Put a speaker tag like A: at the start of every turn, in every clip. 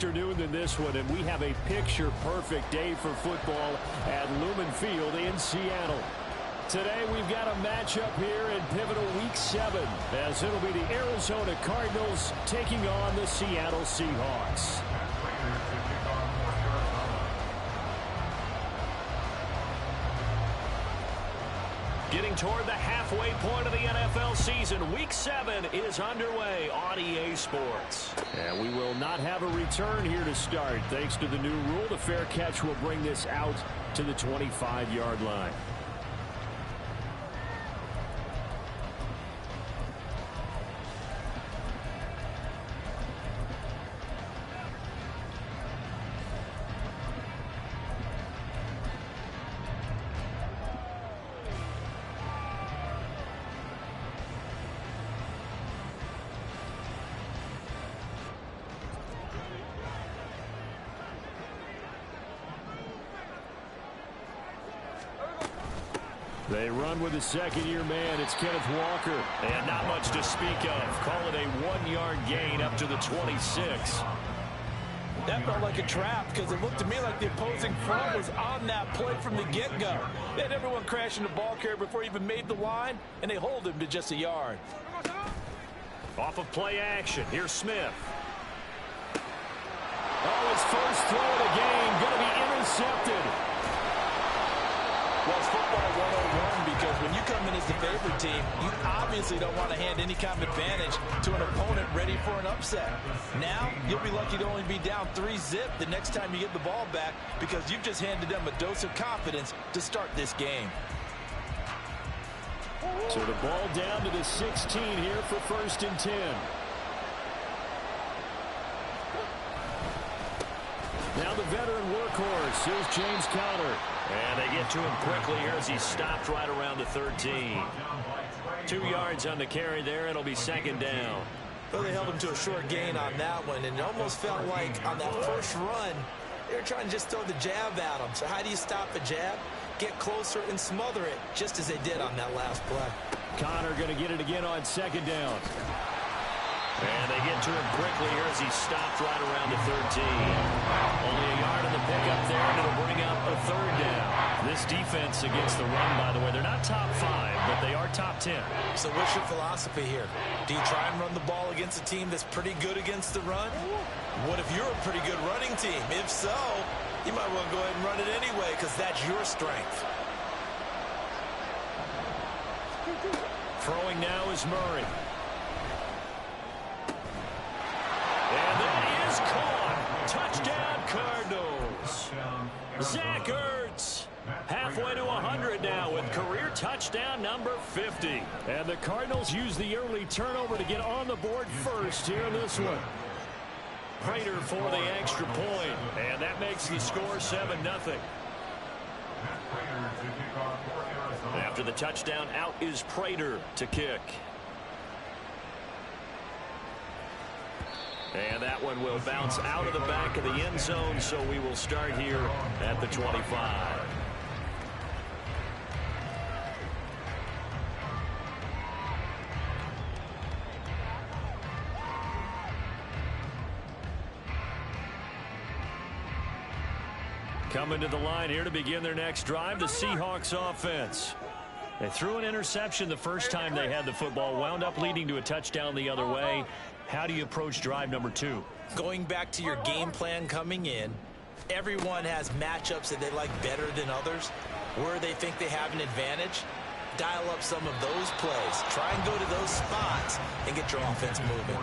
A: Afternoon than this one, and we have a picture-perfect day for football at Lumen Field in Seattle. Today we've got a matchup here in pivotal Week 7, as it'll be the Arizona Cardinals taking on the Seattle Seahawks. Getting toward the halfway point of the NFL season, Week 7 is underway on EA Sports. And we will not have a return here to start. Thanks to the new rule, the fair catch will bring this out to the 25-yard line. They run with a second-year man. It's Kenneth Walker. And not much to speak of. Call it a 1-yard gain up to the 26.
B: That felt like a trap because it looked to me like the opposing front was on that play from the get-go. They had everyone crashing the ball carrier before he even made the line, and they hold him to just a yard.
A: Off of play action. Here's Smith. Oh, his first throw of the game going to be intercepted.
B: Well, it's football 101 because when you come in as the favorite team, you obviously don't want to hand any kind of advantage to an opponent ready for an upset. Now, you'll be lucky to only be down 3-zip the next time you get the ball back because you've just handed them a dose of confidence to start this game.
A: So the ball down to the 16 here for 1st and 10. Now the veteran workhorse is James Conner. And they get to him quickly here as he stopped right around the 13. 2 yards on the carry there. It'll be 2nd down.
B: Well, they held him to a short gain on that one, and it almost felt like on that first run, they were trying to just throw the jab at him. So how do you stop a jab? Get closer and smother it, just as they did on that last play.
A: Conner going to get it again on 2nd down. And they get to him quickly here as he stopped right around the 13. Only a yard on the pickup there, and it'll bring up a 3rd down. This defense against the run, by the way, they're not top 5, but they are top 10.
B: So what's your philosophy here? Do you try and run the ball against a team that's pretty good against the run? What if you're a pretty good running team? If so, you might want to go ahead and run it anyway because that's your strength.
A: Throwing now is Murray. And that is caught. Touchdown, Cardinals. Zach Ertz halfway to 100 now with career touchdown number 50. And the Cardinals use the early turnover to get on the board first here in this one. Prater for the extra point. And that makes the score 7-0. After the touchdown, out is Prater to kick. And that one will bounce out of the back of the end zone, so we will start here at the 25. Coming to the line here to begin their next drive, the Seahawks offense. They threw an interception the first time they had the football, wound up leading to a touchdown the other way. How do you approach drive number 2?
B: Going back to your game plan coming in, everyone has matchups that they like better than others. Where they think they have an advantage, dial up some of those plays. Try and go to those spots and get your offense moving.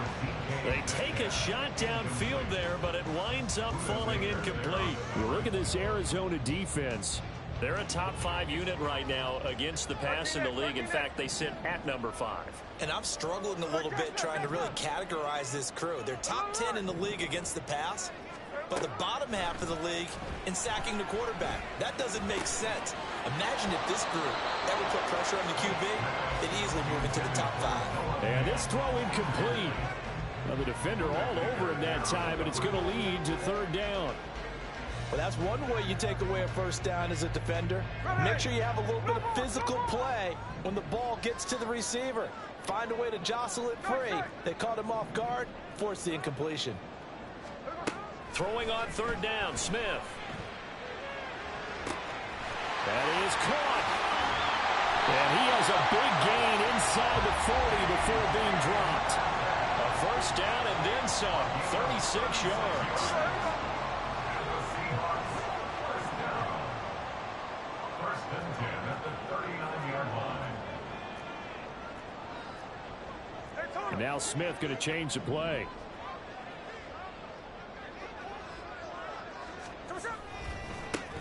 A: They take a shot downfield there, but it winds up falling incomplete. You look at this Arizona defense. They're a top 5 unit right now against the pass in the league. In fact, they sit at number 5.
B: And I'm struggling a little bit trying to really categorize this crew. They're top 10 in the league against the pass, but the bottom half of the league in sacking the quarterback. That doesn't make sense. Imagine if this group ever put pressure on the QB, they'd easily move into the top 5.
A: And this throw incomplete. Well, the defender all over him that time, and it's going to lead to 3rd down.
B: Well, that's one way you take away a first down as a defender. Make sure you have a little bit of physical play when the ball gets to the receiver. Find a way to jostle it free. They caught him off guard, forced the incompletion.
A: Throwing on third down, Smith. That is caught. And he has a big gain inside the 40 before being dropped. A first down and then some, 36 yards.
C: First and 10 at the 39-yard line.
A: And now Smith going to change the play.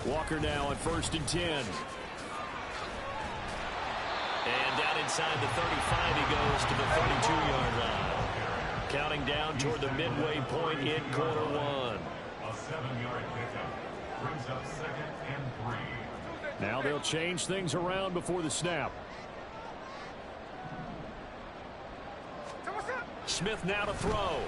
A: Walker now on first and 10. And down inside the 35 he goes to the 32-yard line. Counting down toward the midway point in quarter one.
C: A 7-yard pickup brings up second and 3.
A: Now they'll change things around before the snap. Smith now to throw.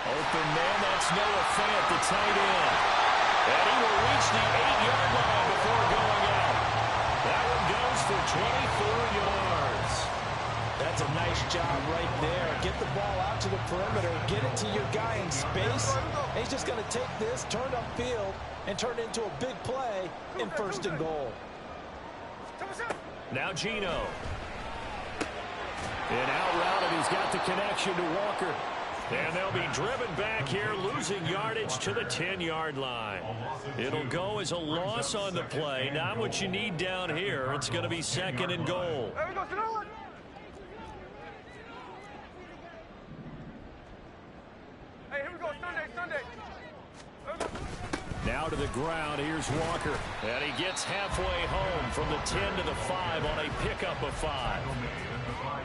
A: Open man, that's Noah Fant, the tight end. And he will reach the 8-yard line before going out. That one goes for 24 yards.
B: That's a nice job right there. Get the ball out to the perimeter, get it to your guy in space. And he's just going to take this, turn upfield, and turn it into a big play in first and goal.
A: Now Gino. And out route, and he's got the connection to Walker. And they'll be driven back here, losing yardage to the 10-yard line. It'll go as a loss on the play. Not what you need down here. It's going to be second and goal.
D: Hey, here we go, Sunday.
A: Now to the ground, here's Walker. And he gets halfway home from the 10 to the 5 on a pickup of 5.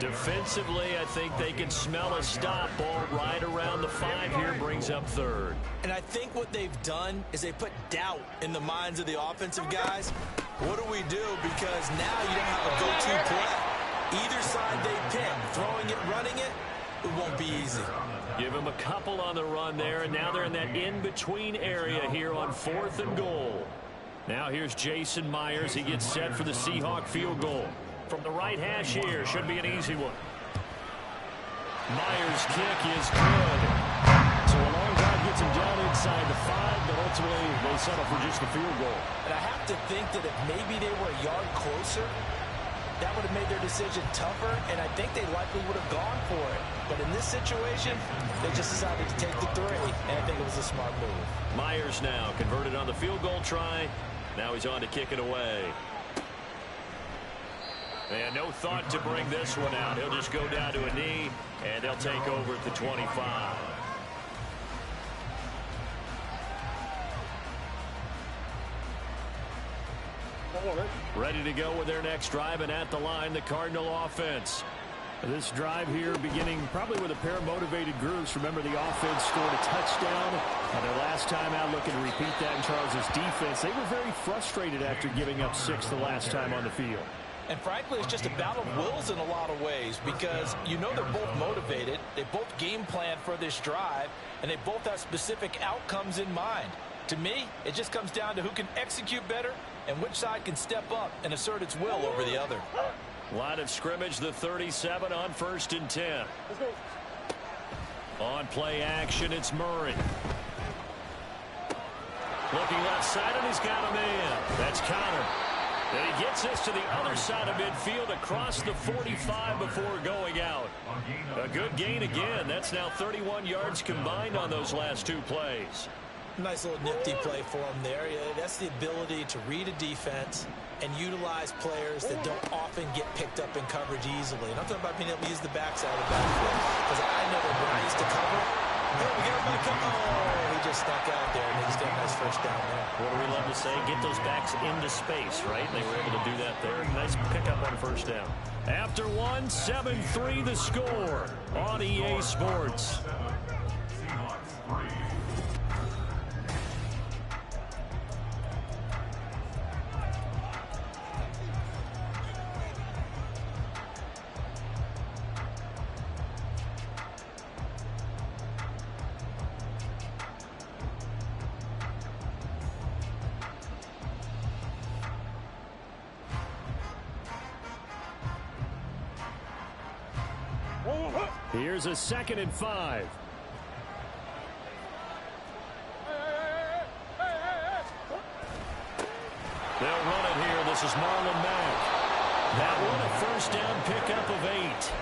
A: Defensively, I think they can smell a stop. Ball right around the 5 here, brings up third.
B: And I think what they've done is they put doubt in the minds of the offensive guys. What do we do? Because now you don't have a go-to play. Either side they pick, throwing it, running it, it won't be easy.
A: Give him a couple on the run there, and now they're in that in-between area here on fourth and goal. Now here's Jason Myers. He gets set for the Seahawk field goal. From the right hash here, should be an easy one. Myers' kick is good. So a long drive gets him down inside the 5, but ultimately they settle for just a field goal.
B: And I have to think that if maybe they were a yard closer, that would have made their decision tougher, and I think they likely would have gone for it. But in this situation, they just decided to take the 3, and I think it was a smart move.
A: Myers now converted on the field goal try. Now he's on to kick it away. And no thought to bring this one out. He'll just go down to a knee, and they'll take over at the 25. Ready to go with their next drive, and at the line, the Cardinal offense. This drive here beginning probably with a pair of motivated groups. Remember, the offense scored a touchdown their last time out, looking to repeat that in Charles' defense. They were very frustrated after giving up 6 the last time on the field.
B: And frankly, it's just a battle of wills in a lot of ways, because you know they're both motivated, they both game plan for this drive, and they both have specific outcomes in mind. To me, it just comes down to who can execute better and which side can step up and assert its will over the other.
A: Line of scrimmage, the 37 on first and 10. On play action, it's Murray. Looking left side, and he's got a man. That's Connor. And he gets this to the other side of midfield across the 45 before going out. A good gain again. That's now 31 yards combined on those last 2 plays.
B: Nice little nifty play for him there. Yeah, that's the ability to read a defense and utilize players that don't often get picked up in coverage easily. And I'm talking about being able to use the backside of the backfield. Because I know that when I used to cover, hey, we get him back up. Oh, he just stuck out there, and they just got a nice first down there.
A: What do we love to say? Get those backs into space, right? And they were able to do that there. Nice pickup on first down. After one, 7-3 the score on EA Sports.
C: Seahawks 3.
A: Here's a 2nd and 5. They'll run it here. This is Marlon Mack. That one a first down pickup of 8.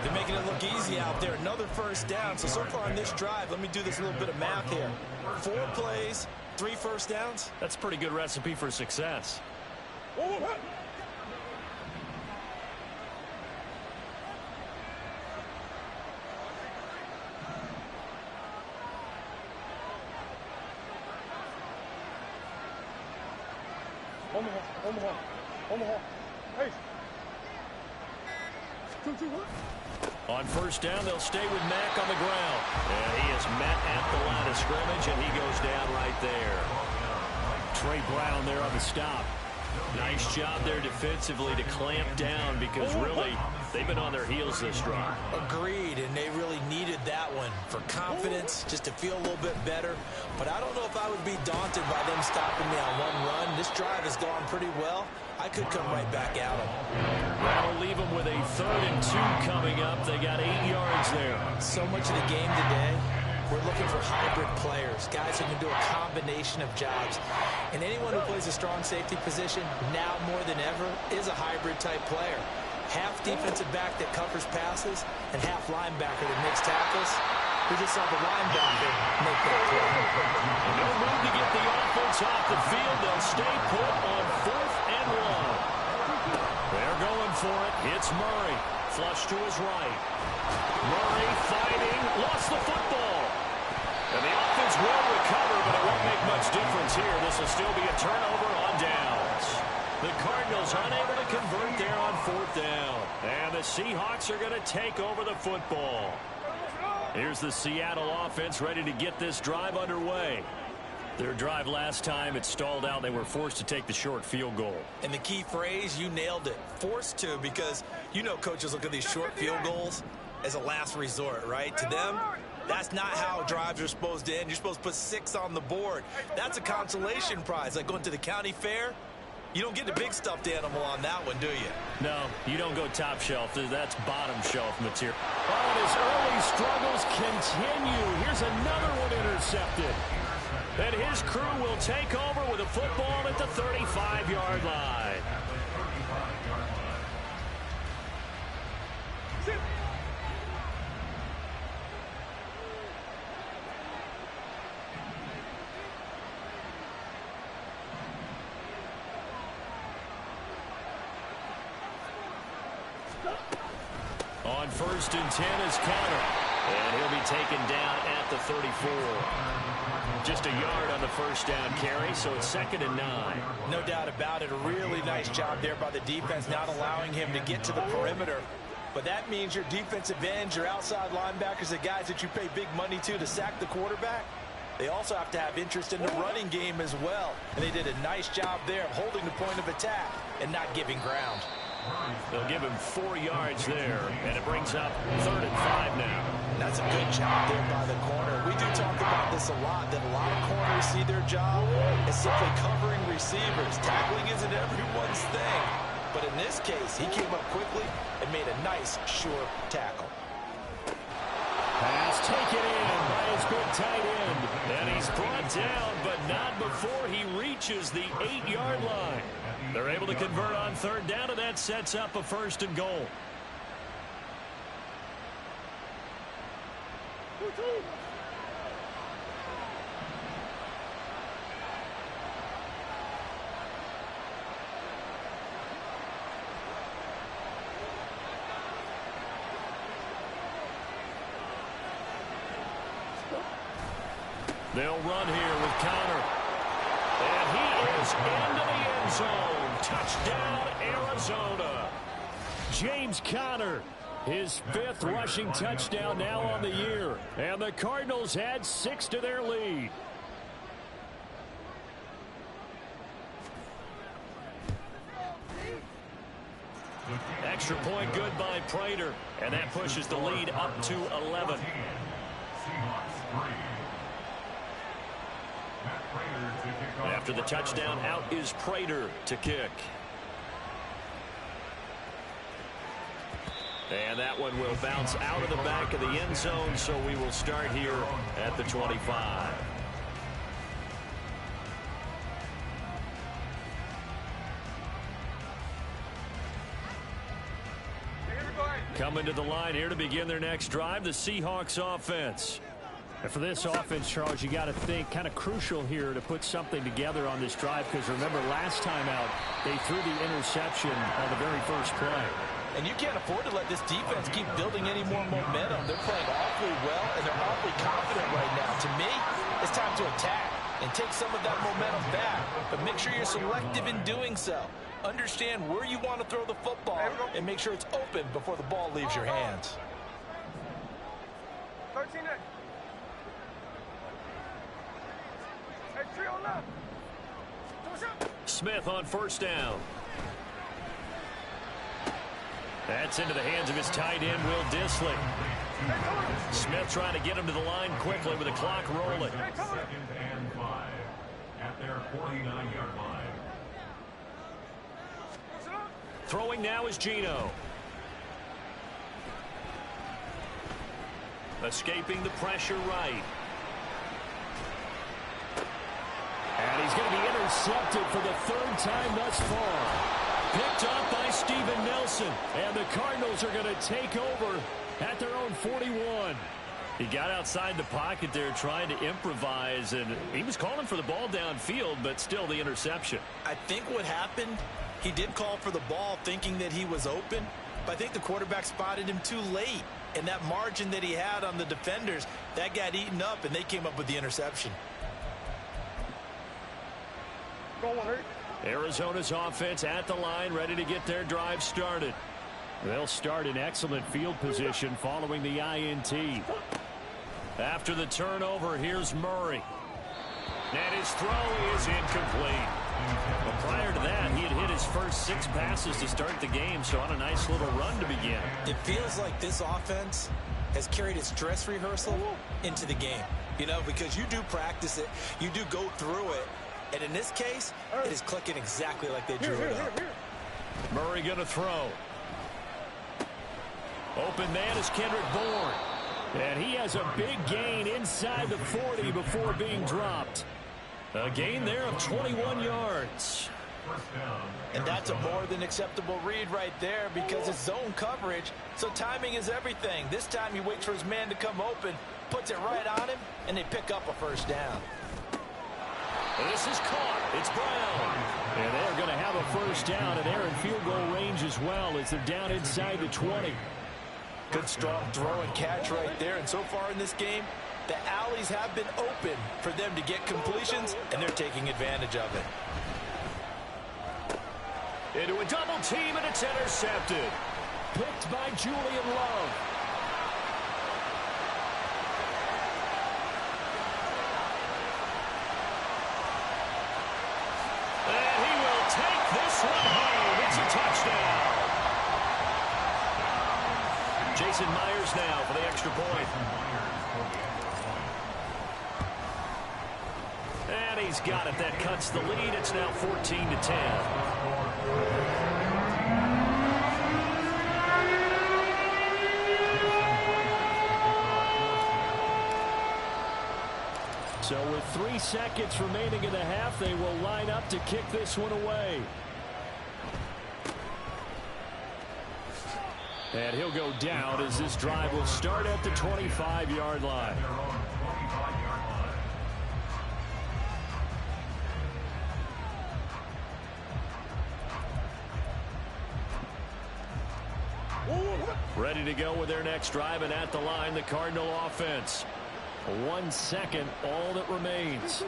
B: They're making it look easy out there. Another first down. So far on this drive, let me do this little bit of math here. 4 plays, 3 first downs.
A: That's a pretty good recipe for success. On first down, they'll stay with Mack on the ground. And he is met at the line of scrimmage, and he goes down right there. Trey Brown there on the stop. Nice job there defensively to clamp down because really they've been on their heels this drive.
B: Agreed, and they really needed that one for confidence, just to feel a little bit better. But I don't know if I would be daunted by them stopping me on one run. This drive has gone pretty well. I could come right back at them.
A: That'll leave them with a 3rd and 2 coming up. They got 8 yards there.
B: So much of the game today, we're looking for hybrid players, guys who can do a combination of jobs. And anyone who plays a strong safety position, now more than ever, is a hybrid-type player. Half defensive back that covers passes and half linebacker that makes tackles. We just saw the linebacker make that play.
A: No move to get the offense off the field. They'll stay put on 4th and 1. They're going for it. It's Murray. Flush to his right. Murray fighting. Lost the football. And the offense will recover, but it won't make much difference here. This will still be a turnover on downs. The Cardinals unable to convert there on 4th down. And the Seahawks are going to take over the football. Here's the Seattle offense ready to get this drive underway. Their drive last time, it stalled out. They were forced to take the short field goal.
B: And the key phrase, you nailed it. Forced to, because you know coaches look at these short field goals as a last resort, right? To them, that's not how drives are supposed to end. You're supposed to put 6 on the board. That's a consolation prize. Like going to the county fair, you don't get the big stuffed animal on that one, do you?
A: No, you don't go top shelf. That's bottom shelf material. Oh, and his early struggles continue. Here's another one intercepted. And his crew will take over with a football at the 35-yard line. On 1st and 10 is Connor. And he'll be taken down at the 34. Just a yard on the first down carry, so it's 2nd and 9.
B: No doubt about it. A really nice job there by the defense, not allowing him to get to the perimeter. But that means your defensive ends, your outside linebackers, the guys that you pay big money to sack the quarterback, they also have to have interest in the running game as well. And they did a nice job there of holding the point of attack and not giving ground.
A: They'll give him 4 yards there, and it brings up 3rd and 5 now.
B: That's a good job there by the corner. We do talk about this a lot, that a lot of corners see their job as simply covering receivers. Tackling isn't everyone's thing. But in this case, he came up quickly and made a nice, sure tackle.
A: Pass taken in by his big tight end. And he's brought down, but not before he reaches the 8-yard line. They're able to convert on 3rd down, and that sets up a 1st and goal. They'll run here with Connor. And he is into the end zone. Touchdown, Arizona. James Conner, his 5th rushing touchdown now on the year. And the Cardinals add 6 to their lead. Extra point good by Prater. And that pushes the lead up to 11. After the touchdown, out is Prater to kick. And that one will bounce out of the back of the end zone, so we will start here at the 25. Coming to the line here to begin their next drive, the Seahawks offense.
D: And for this offense, Charles, you got to think kind of crucial here to put something together on this drive, because remember last time out they threw the interception on the very first play.
B: And you can't afford to let this defense keep building any more momentum. They're playing awfully well, and they're awfully confident right now. To me, it's time to attack and take some of that momentum back. But make sure you're selective in doing so. Understand where you want to throw the football and make sure it's open before the ball leaves your hands.
E: 13 8. Hey, 3 on left.
A: Smith on first down. That's into the hands of his tight end, Will Dissly. Smith trying to get him to the line quickly with the clock rolling.
C: 2nd and 5 at their 49-yard line.
A: Throwing now is Geno. Escaping the pressure right.
D: And he's going to be intercepted for the third time thus far.
A: Picked up by Steven Nelson.
D: And the Cardinals are going to take over at their own 41.
A: He got outside the pocket there trying to improvise, and he was calling for the ball downfield, but still the interception.
B: I think what happened, he did call for the ball thinking that he was open, but I think the quarterback spotted him too late. And that margin that he had on the defenders, that got eaten up, and they came up with the interception.
A: Arizona's offense at the line, ready to get their drive started.
D: They'll start in excellent field position following the INT.
A: After the turnover, here's Murray. And his throw is incomplete. Well, prior to that, he had hit his first 6 passes to start the game, so on a nice little run to begin.
B: It feels like this offense has carried its dress rehearsal into the game. You know, because you do practice it, you do go through it, and in this case, it is clicking exactly like they drew it up.
A: Murray going to throw. Open man is Kendrick Bourne.
D: And he has a big gain inside the 40 before being dropped.
A: A gain there of 21 yards.
B: And that's a more than acceptable read right there because it's zone coverage, so timing is everything. This time he waits for his man to come open, puts it right on him, and they pick up a first down.
A: This is caught. It's Brown.
D: And they're going to have a first down, and they're in field goal range as well as they're down inside the 20.
B: Good strong throw and catch right there. And so far in this game, the alleys have been open for them to get completions, and they're taking advantage of it.
A: Into a double team, and it's intercepted.
D: Picked by Julian Love.
A: And he will take this one home. It's a touchdown. Jason Myers now for the extra point. And he's got it. That cuts the lead. It's now 14-10.
D: So with 3 seconds remaining in the half, they will line up to kick this one away. And he'll go down as this drive will start at the 25-yard line.
A: Ready to go with their next drive, and at the line, the Cardinal offense.
D: 1 second, all that remains.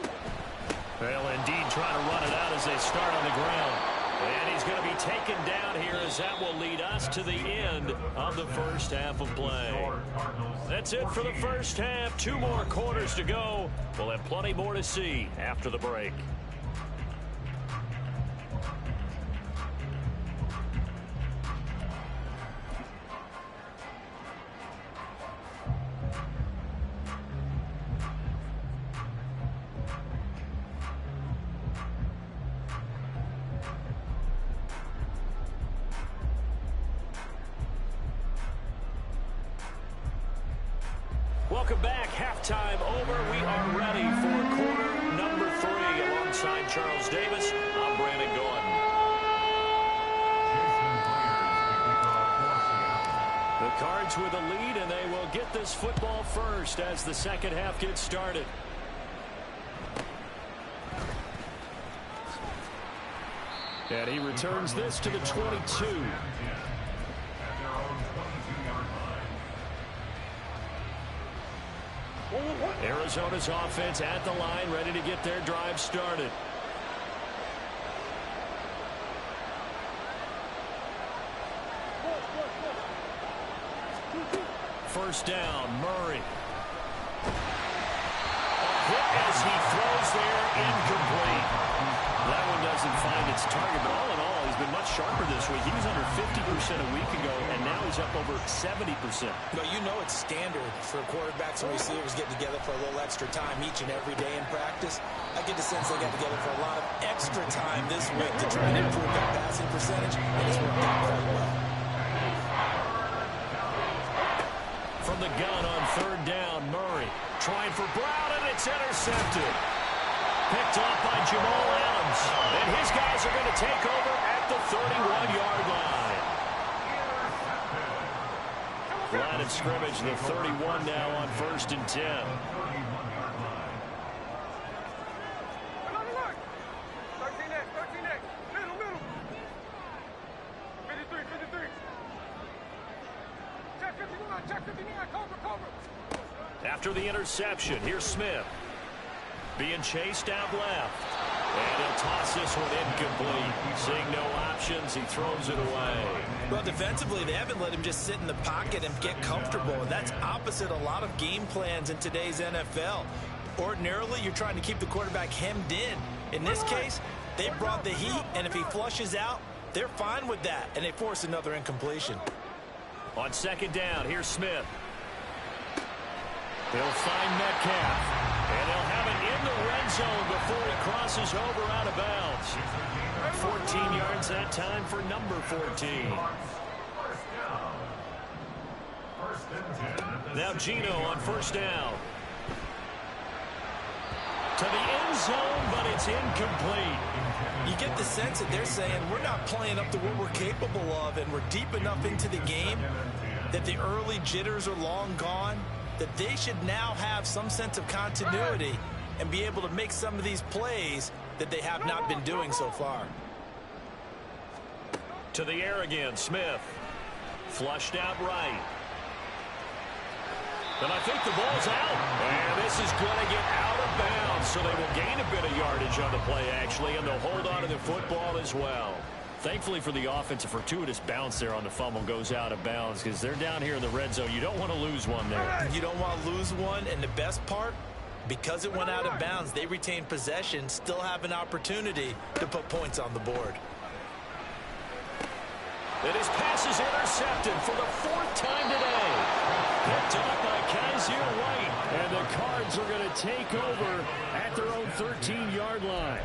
A: Well, indeed, trying to run it out as they start on the ground. And he's going to be taken down here as that will lead us to the end of the first half of play. That's it for the first half. 2 more quarters to go. We'll have plenty more to see after the break. Welcome back. Halftime over. We are ready for quarter number 3. Alongside Charles Davis, I'm Brandon Gordon.
C: The
A: Cards with a lead, and they will get this football first as the second half gets started. And he returns this to the 22. Arizona's offense at the line, ready to get their drive started. First down, Murray. A hit as he throws there, incomplete. That one doesn't find its target, but all in all, he's been much sharper this week. He was under 50% a week ago, and now he's up over 70%.
B: Well, you know it's standard for quarterbacks and receivers getting together for a little extra time each and every day in practice. I get the sense they got together for a lot of extra time this week to try and improve that passing percentage, and it's worked out quite well.
A: From the gun on third down, Murray trying for Brown, and it's intercepted. Picked off by Jamal Adams. And his guys are going to take over at the 31-yard line. Line of scrimmage, the 31 now on 1st and 10. After the interception, here's Smith. Being chased out left. And he'll toss this one incomplete. Seeing no options, he throws it away.
B: Well, defensively, they haven't let him just sit in the pocket and get comfortable. And that's opposite a lot of game plans in today's NFL. Ordinarily, you're trying to keep the quarterback hemmed in. In this case, they brought the heat, and if he flushes out, they're fine with that, and they force another incompletion.
A: On second down, here's Smith. They'll find Metcalf. And they'll have it in the red zone before he crosses over out of bounds. 14 yards that time for number 14. Now Gino on first down. To the end zone, but it's incomplete.
B: You get the sense that they're saying we're not playing up to what we're capable of, and we're deep enough into the game that the early jitters are long gone, that they should now have some sense of continuity and be able to make some of these plays that they have not been doing so far.
A: To the air again, Smith. Flushed out right. And I think the ball's out. And this is going to get out of bounds, so they will gain a bit of yardage on the play, actually, and they'll hold on to the football as well. Thankfully for the offense, a fortuitous bounce there on the fumble goes out of bounds because they're down here in the red zone. You don't want to lose one there.
B: You don't want to lose one, and the best part, because it went out of bounds, they retain possession, still have an opportunity to put points on the board.
A: And his pass is intercepted for the 4th time today. Picked up by Kaiser White. And the Cards are going to take over at their own 13-yard line.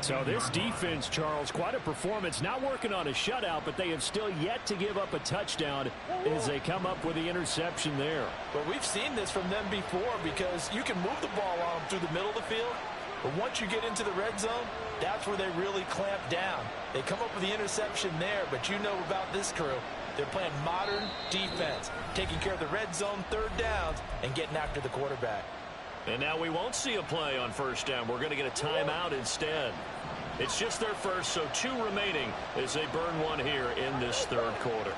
A: So this defense, Charles, quite a performance. Not working on a shutout, but they have still yet to give up a touchdown as they come up with the interception there.
B: But we've seen this from them before because you can move the ball on them through the middle of the field, but once you get into the red zone, that's where they really clamp down. They come up with the interception there, but you know about this crew. They're playing modern defense, taking care of the red zone, third downs, and getting after the quarterback.
A: And now we won't see a play on first down. We're going to get a timeout instead. It's just their first, so 2 remaining as they burn one here in this third quarter.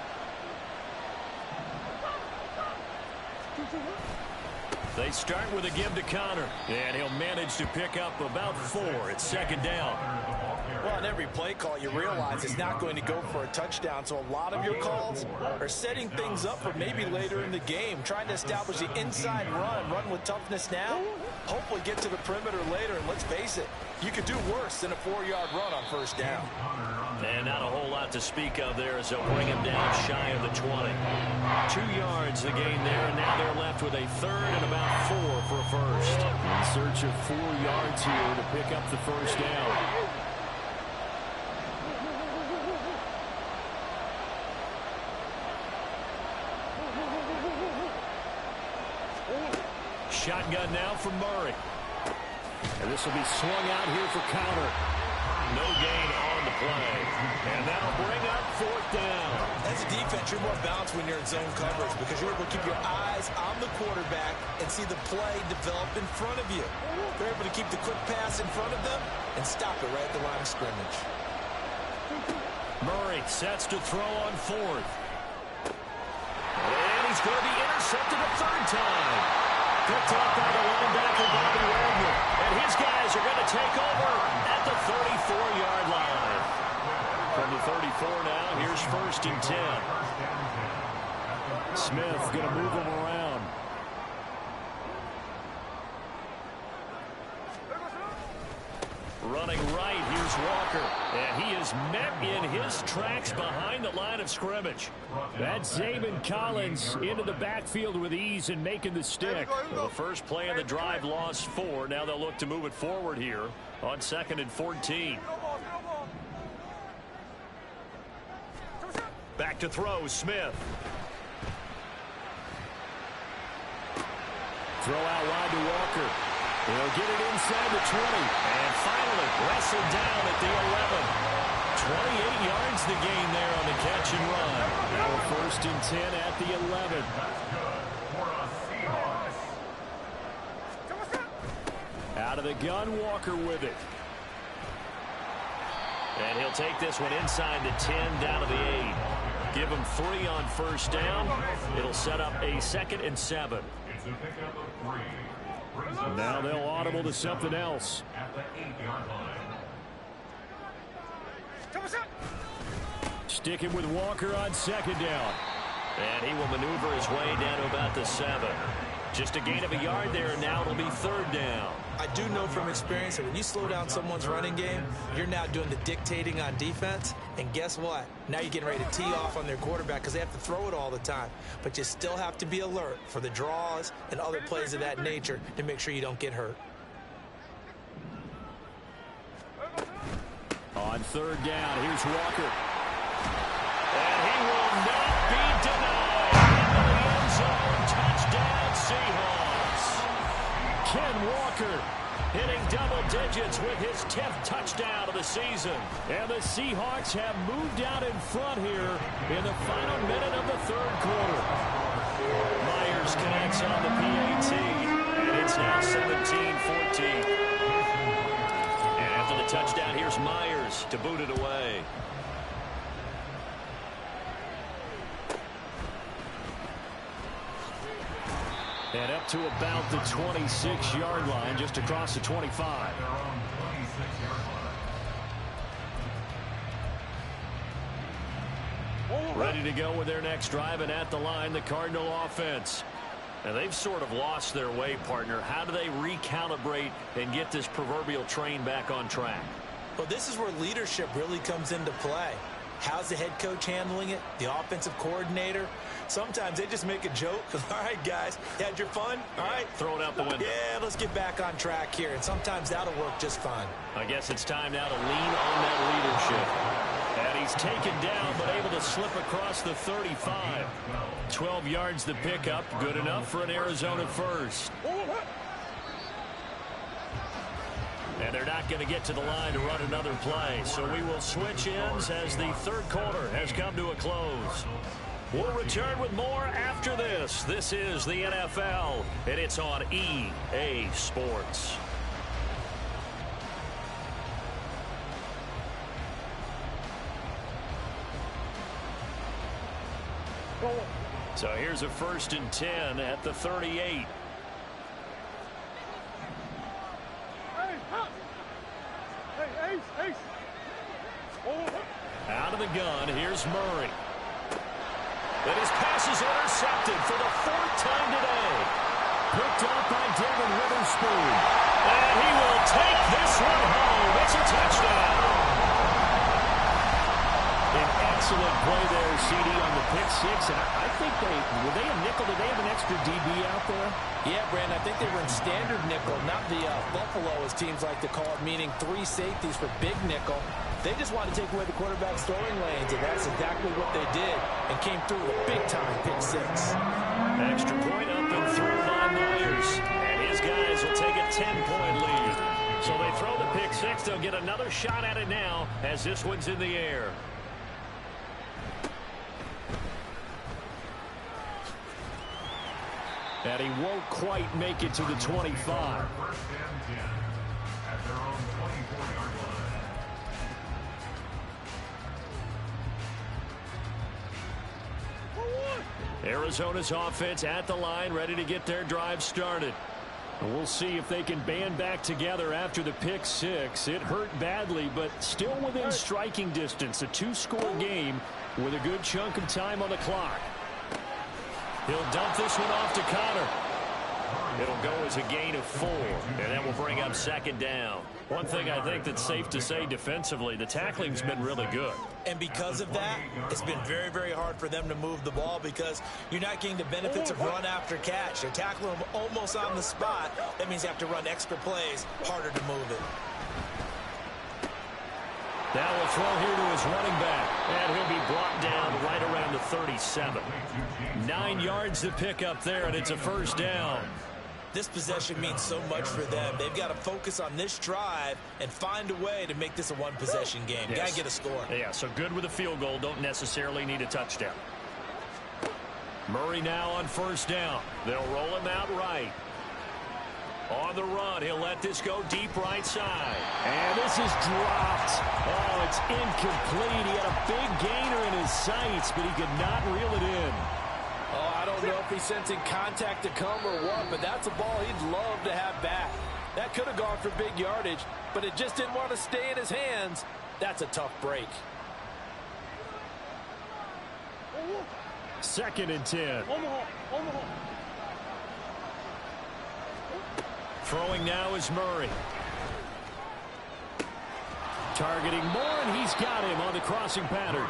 A: They start with a give to Connor, and he'll manage to pick up about 4. It's second down.
B: Well, on every play call, you realize it's not going to go for a touchdown, so a lot of your calls are setting things up for maybe later in the game, trying to establish the inside run with toughness now, hopefully get to the perimeter later, and let's face it, you could do worse than a 4-yard run on first down.
A: And not a whole lot to speak of there as they'll bring him down shy of the 20. 2 yards the gain there, and now they're left with a third and about 4 for a first.
D: In search of 4 yards here to pick up the first down.
A: Shotgun now from Murray.
D: And this will be swung out here for Connor.
A: No gain on the play. And that'll bring up 4th down.
B: As a defense, you're more balanced when you're in zone coverage because you're able to keep your eyes on the quarterback and see the play develop in front of you. They're able to keep the quick pass in front of them and stop it right at the line of scrimmage.
A: Murray sets to throw on 4th. And he's going to be intercepted a 3rd time. Picked up by the linebacker, Bobby Wagner. And his guys are going to take over at the 34-yard line. From the 34 now, here's 1st and 10.
D: Smith going to move him around.
A: Running right, here's Walker. And he is met in his tracks behind the line of scrimmage.
D: That's Zaven Collins into the backfield with ease and making the stick.
A: Well, the first play of the drive lost 4. Now they'll look to move it forward here on 2nd and 14. Back to throw, Smith.
D: Throw out wide to Walker. He'll get it inside the 20.
A: And finally wrestled down at the 11. 28 yards the gain there on the catch and run.
D: Now 1st and 10 at the 11. Out of the gun, Walker with it.
A: And he'll take this one inside the 10, down to the 8. Give him 3 on 1st down. It'll set up a 2nd and 7.
D: Now they'll audible to something else.
C: At the 8-yard line.
D: Sticking with Walker on 2nd down.
A: And he will maneuver his way down to about the 7. Just a gain of a yard there, and now it'll be 3rd down.
B: I do know from experience that when you slow down someone's running game, you're now doing the dictating on defense. And guess what? Now you're getting ready to tee off on their quarterback because they have to throw it all the time. But you still have to be alert for the draws and other plays of that nature to make sure you don't get hurt.
D: On 3rd down, here's Walker.
A: And he will not be denied. Into the end zone. Touchdown, Seahawks.
D: Ken Walker
A: hitting double digits with his 10th touchdown of the season.
D: And the Seahawks have moved out in front here in the final minute of the 3rd quarter.
A: Myers connects on the PAT. And it's now 17-14. And after the touchdown, here's Myers to boot it away.
D: And up to about the 26-yard line, just across the 25.
A: Ready to go with their next drive, and at the line, the Cardinal offense. Now, they've sort of lost their way, partner. How do they recalibrate and get this proverbial train back on track?
B: Well, this is where leadership really comes into play. How's the head coach handling it? The offensive coordinator? Sometimes they just make a joke. All right, guys, you had your fun? All right.
A: Throw it out the window.
B: Yeah, let's get back on track here. And sometimes that'll work just fine.
A: I guess it's time now to lean on that leadership. And he's taken down, but able to slip across the 35. 12 yards the pickup. Good enough for an Arizona first. And they're not going to get to the line to run another play. So we will switch ends as the 3rd quarter has come to a close. We'll return with more after this. This is the NFL, and it's on EA Sports. So here's a 1st and 10 at the 38. Out of the gun, here's Murray. And his pass is intercepted for the 4th time today.
D: Picked up by Devin Witherspoon.
A: And he will take this one home. It's a touchdown.
D: An excellent play there, CD, on the pick 6. And I think were they a nickel? Did they have an extra DB out there?
B: Yeah, Brandon, I think they were in standard nickel, not the Buffalo, as teams like to call it, meaning 3 safeties for big nickel. They just wanted to take away the quarterback's throwing lanes, and that's exactly what they did, and came through with a big-time pick 6.
A: Extra point up and through by Myers. And his guys will take a 10-point lead. So they throw the pick six. They'll get another shot at it now as this one's in the air. And he won't quite make it to the 25.
C: First and 10 at their own 24-yard line.
A: Arizona's offense at the line, ready to get their drive started. And we'll see if they can band back together after the pick six. It hurt badly, but still within striking distance. A two-score game with a good chunk of time on the clock. He'll dump this one off to Connor. It'll go as a gain of 4, and that will bring up second down. One thing I think that's safe to say defensively, the tackling's been really good.
B: And because of that, it's been very, very hard for them to move the ball because you're not getting the benefits of run after catch. They're tackling them almost on the spot. That means you have to run extra plays, harder to move it.
A: Now we'll throw here to his running back, and he'll be brought down right around the 37. 9 yards to pick up there, and it's a first down.
B: This possession means so much for them. They've got to focus on this drive and find a way to make this a one-possession game.
A: Yes.
B: Got to get a score.
A: Yeah, so good with a field goal. Don't necessarily need a touchdown. Murray now on first down. They'll roll him out right. On the run, he'll let this go deep right side.
D: And this is dropped. Oh, it's incomplete. He had a big gainer in his sights, but he could not reel it in.
F: Oh, I don't know if he's sensing contact to come or what, but that's a ball he'd love to have back. That could have gone for big yardage, but it just didn't want to stay in his hands. That's a tough break.
D: 2nd and 10.
A: Throwing now is Murray. Targeting Moore, and he's got him on the crossing pattern.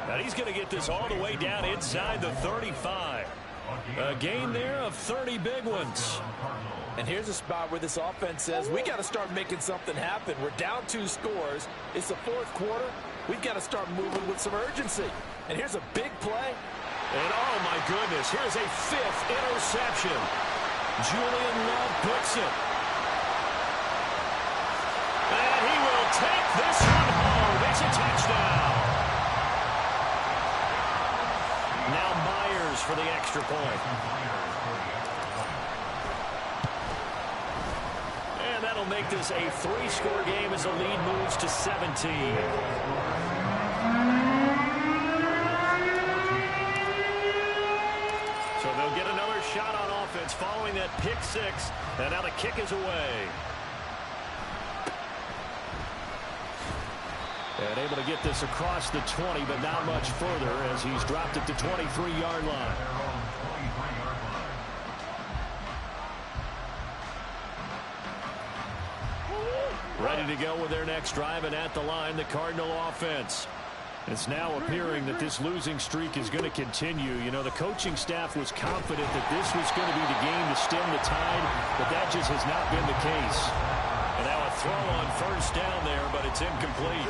A: And he's going to get this all the way down inside the 35. A gain there of 30 big ones.
F: And here's a spot where this offense says, we got to start making something happen. We're down 2 scores. It's the 4th quarter. We've got to start moving with some urgency. And here's a big play.
A: And oh my goodness, here's a 5th interception. Julian Love picks it. And he will take this one home. It's a touchdown. Now Myers for the extra point. And that'll make this a 3-score game as the lead moves to 17. So they'll get another shot on offense following that pick six. And now the kick is away.
D: And able to get this across the 20, but not much further as he's dropped it to 23-yard line.
A: Ready to go with their next drive, and at the line, the Cardinal offense. It's now appearing that this losing streak is going to continue. You know, the coaching staff was confident that this was going to be the game to stem the tide, but that just has not been the case. And now a throw on first down there, but it's incomplete.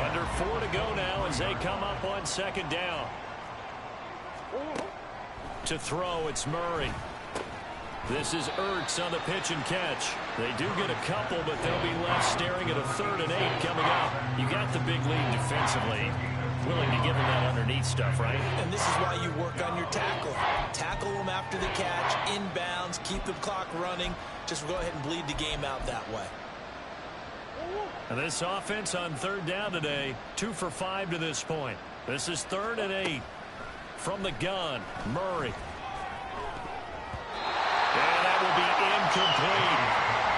A: Under 4 to go now as they come up on second down. To throw, it's Murray. This is Ertz on the pitch and catch. They do get a couple, but they'll be left staring at a 3rd and 8 coming up. You got the big lead defensively. Willing to give them that underneath stuff, right?
B: And this is why you work on your tackle. Tackle them after the catch, inbounds, keep the clock running. Just go ahead and bleed the game out that way.
A: And this offense on 3rd down today, 2 for 5 to this point. This is 3rd and 8 from the gun. Murray. And that will be incomplete.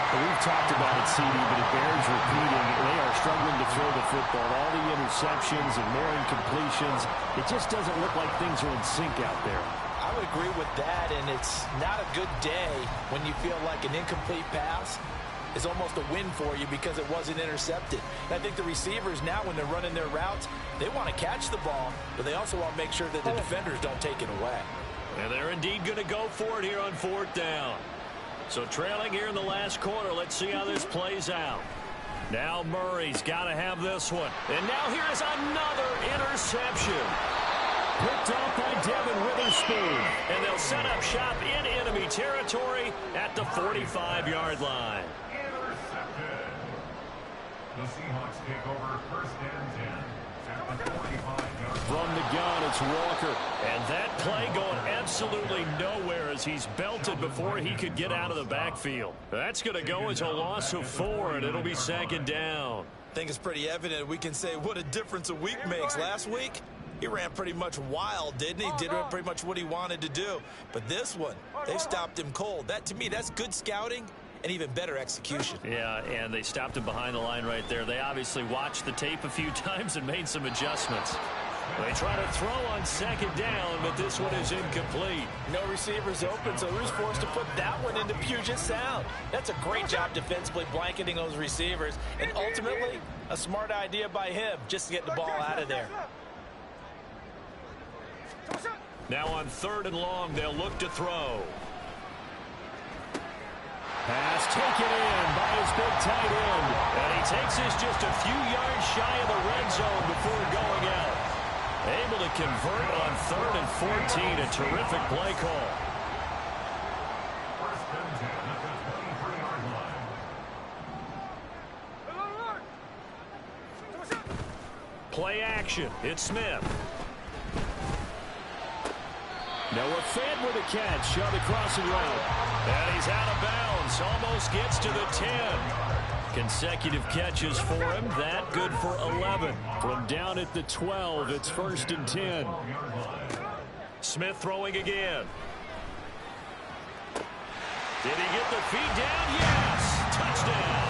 D: Well, we've talked about it, CD, but it bears repeating. They are struggling to throw the football. All the interceptions and more incompletions. It just doesn't look like things are in sync out there.
F: I would agree with that, and it's not a good day when you feel like an incomplete pass is almost a win for you because it wasn't intercepted. And I think the receivers now, when they're running their routes, they want to catch the ball, but they also want to make sure that the defenders don't take it away.
A: And they're indeed going to go for it here on 4th down. So trailing here in the last quarter. Let's see how this plays out. Now Murray's got to have this one. And now here's another interception. Picked off by Devin Witherspoon. And they'll set up shop in enemy territory at the 45-yard line.
C: The Seahawks take over 1st and 10 at the 45-yard line.
D: From the gun, it's Walker.
A: And that play going absolutely nowhere as he's belted before he could get out of the backfield. That's going to go as a loss of 4, and it'll be 2nd down.
F: I think it's pretty evident we can say what a difference a week makes. Last week, he ran pretty much wild, didn't he? Did pretty much what he wanted to do. But this one, they stopped him cold. That, to me, that's good scouting and even better execution.
A: Yeah, and they stopped him behind the line right there. They obviously watched the tape a few times and made some adjustments. They try to throw on 2nd down, but this one is incomplete.
F: No receivers open, so who's forced to put that one into Puget Sound? That's a great job defensively blanketing those receivers, and ultimately, a smart idea by him just to get the ball out of there.
A: Now on 3rd and long, they'll look to throw.
D: Pass taken in by his big tight end.
A: And he takes this just a few yards shy of the red zone before going out. Able to convert on 3rd and 14. A terrific play call.
C: 1st and 10 at the 23-yard line.
A: Play action. It's Smith.
D: Noah Fant with a catch on the crossing route.
A: And he's out of bounds. Almost gets to the 10. Consecutive catches for him. That good for 11.
D: From down at the 12, it's 1st and 10.
A: Smith throwing again. Did he get the feed down? Yes! Touchdown!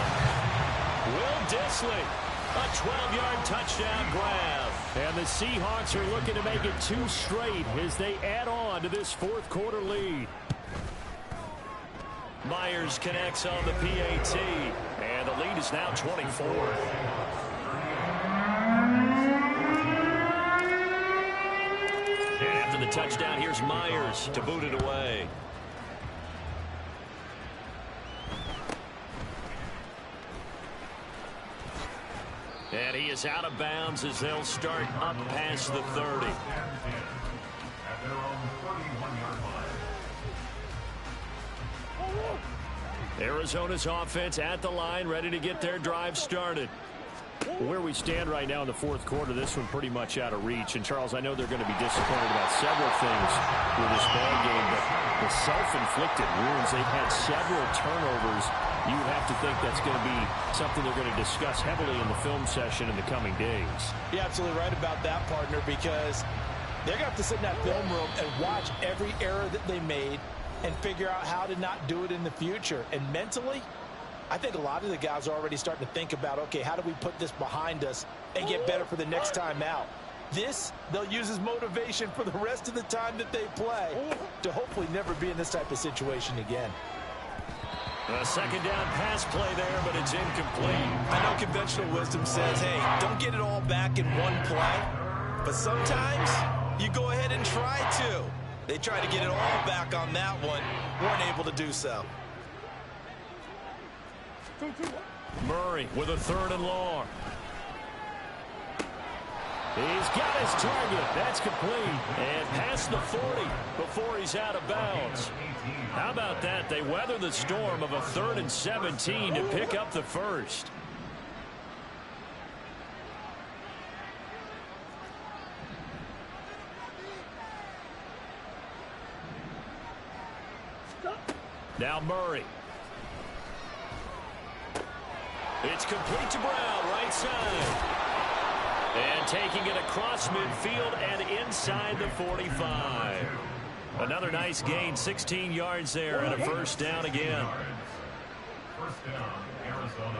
A: Will Dissly. A 12-yard touchdown grab.
D: And the Seahawks are looking to make it 2 straight as they add on to this 4th quarter lead.
A: Myers connects on the PAT. And the lead is now 24. And after the touchdown, here's Myers to boot it away. And he is out of bounds as they'll start up past the 30.
C: At their own 31-yard line.
A: Arizona's offense at the line, ready to get their drive started.
D: Where we stand right now in the 4th quarter, this one pretty much out of reach. And, Charles, I know they're going to be disappointed about several things with this ball game, but the self-inflicted wounds, they've had several turnovers. You would have to think that's going to be something they're going to discuss heavily in the film session in the coming days.
F: You're absolutely right about that, partner, because they're going to have to sit in that film room and watch every error that they made and figure out how to not do it in the future. And mentally, I think a lot of the guys are already starting to think about, okay, how do we put this behind us and get better for the next time out? This, they'll use as motivation for the rest of the time that they play to hopefully never be in this type of situation again.
A: A 2nd down pass play there, but it's incomplete.
F: I know conventional wisdom says, hey, don't get it all back in one play. But sometimes you go ahead and try to. They tried to get it all back on that one. Weren't able to do so.
A: Murray with a 3rd and long.
D: He's got his target. That's complete.
A: And past the 40 before he's out of bounds. How about that? They weather the storm of a 3rd and 17 to pick up the 1st. Now Murray. It's complete to Brown, right side. And taking it across midfield and inside the 45. Another nice gain, 16 yards there, and a 1st down again.
C: 1st down, Arizona.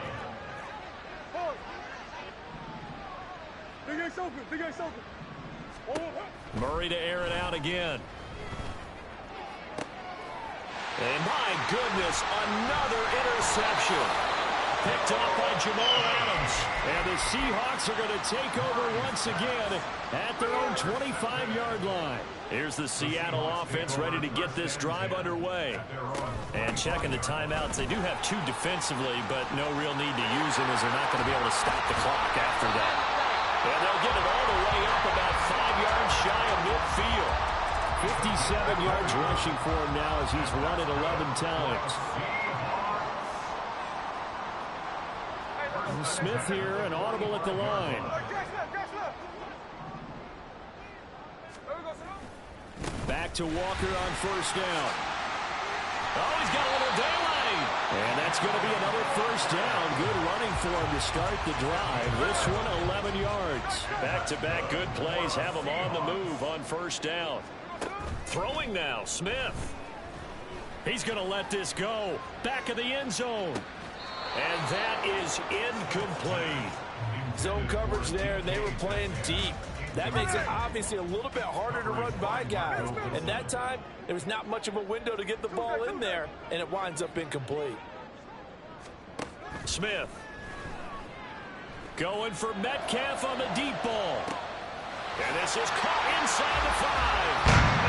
E: Big X open, Big X open.
A: Murray to air it out again. And my goodness, another interception. Picked off by Jamal Adams.
D: And the Seahawks are going to take over once again at their own 25-yard line.
A: Here's the Seattle offense ready to get this drive underway. And checking the timeouts. They do have 2 defensively, but no real need to use them as they're not going to be able to stop the clock after that. And they'll get it all the way up about 5 yards shy of midfield.
D: 57 yards rushing for him now as he's run it 11 times. Smith here, an audible at the line. Back to Walker on first down. Oh, he's got a little daylight. And that's going to be another first down. Good running for him to start the drive. This one 11 yards.
A: Back-to-back good plays have him on the move on first down. Throwing now, Smith. He's going to let this go. Back of the end zone. And that is incomplete.
F: Zone coverage there, and they were playing deep. That makes it obviously a little bit harder to run by guys. And that time, there was not much of a window to get the ball in there, and it winds up incomplete.
A: Smith going for Metcalf on the deep ball. And this is caught inside the 5.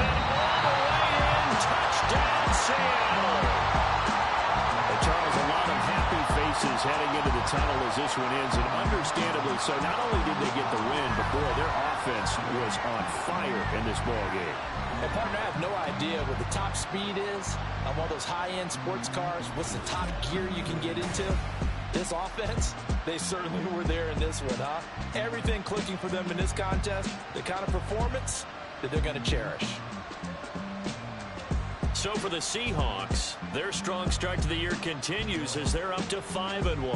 A: And all the way in, touchdown Seattle.
D: And Charles, a lot of happy faces heading into the tunnel as this one ends, and understandably so. Not only did they get the win, but boy, their offense was on fire in this ball game.
F: And partner, I have no idea what the top speed is on one of those high-end sports cars. What's the top gear you can get into? This offense, they certainly were there in this one, huh? Everything clicking for them in this contest, the kind of performance that they're going to cherish.
A: So for the Seahawks, their strong start to the year continues as they're up to 5-1.